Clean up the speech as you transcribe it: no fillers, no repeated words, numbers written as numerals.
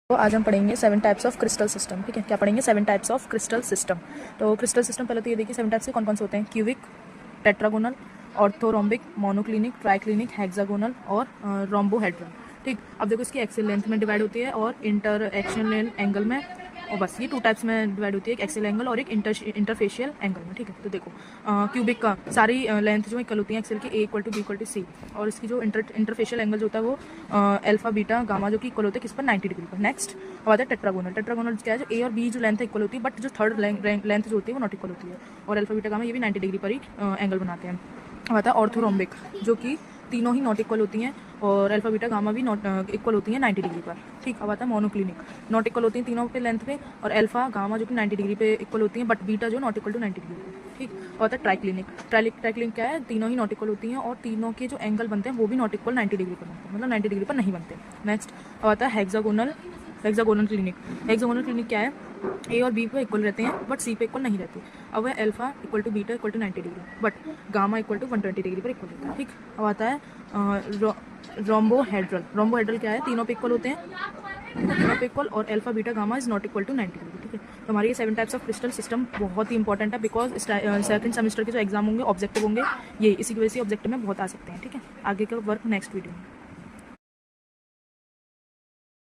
तो आज हम पढ़ेंगे 7 टाइप्स ऑफ क्रिस्टल सिस्टम। ठीक है, क्या पढ़ेंगे? 7 टाइप्स ऑफ क्रिस्टल सिस्टम। तो क्रिस्टल सिस्टम पहले तो ये देखिए 7 टाइप्स के कौन कौन से होते हैं। Cubic, tetragonal, orthorhombic, monoclinic, triclinic, hexagonal और रोम्बोहेड्रल। ठीक, अब देखो इसकी एक्सियल लेंथ में डिवाइड होती है और इंटर एक्शन एंगल में, और बस ये 2 टाइप्स में डिवाइड होती है, एक एक्सियल एंगल और एक इंटरफेशियल एंगल में। ठीक है, तो देखो क्यूबिक का सारी लेंथ जो इक्वल होती है एक्सियल की, A = B = C, और इसकी जो इंटरफेशियल एंगल जो होता है वो अल्फा बीटा गामा जो कि इक्वल होते हैं किस पर, 90 डिग्री पर। नेक्स्ट अब आता है टेट्रागोनल। टेट्रागोनल क्या है, जो A और B जो लेंथ इक्वल होती है, बट जो थर्ड लेंथ जो होती है वो नॉट इक्वल होती है, और अल्फा बीटा गामा ये भी 90 डिग्री पर ही एंगल बनाते हैं। अब आता है ऑर्थोरोम्बिक, जो कि तीनों ही नॉट इक्वल होती हैं और अल्फा बीटा गामा भी नॉट इक्वल होती हैं 90 डिग्री पर। ठीक, अब आता है मोनोक्लिनिक, नॉट इक्वल होती हैं तीनों पे लेंथ पे, और अल्फा गामा जो कि 90 डिग्री पे इक्वल होती हैं, बट बीटा जो नॉट इक्वल टू 90 डिग्री पे। ठीक, अब आता है ट्राइक्लिनिक। ट्राइक्लिनिक क्या है, तीनों ही नॉट इक्वल होती हैं और तीनों के जो एंगल बनते हैं वो भी नॉट इक्वल 90 डिग्री पर बनते हैं, मतलब 90 डिग्री पर नहीं बनते। नेक्स्ट अब आता है hexagonal. Hexagonal clinic. Hexagonal clinic क्या है, A और B पे इक्वल रहते हैं बट C पे इक्वल नहीं रहते। अब है alpha = beta = 90 degree, but gamma = 120 degree पर इक्वल होता है। ठीक, अब आता है रोम्बोहेड्रल। रोम्बोहेड्रल क्या है, तीनों पे इक्वल होते हैं, तीनों पे इक्वल, और alpha beta gamma is not equal to 90 degree. ठीक है, तो हमारी ये 7 टाइप्स ऑफ क्रिस्टल सिस्टम बहुत ही इंपॉर्टेंट है, बिकॉज सेकंड सेमेस्टर के जो एग्जाम होंगे ऑब्जेक्टिव होंगे ये, इसी की वजह से ऑब्जेक्टिव में बहुत आ सकते हैं। ठीक है, आगे का वर्क नेक्स्ट वीडियो में।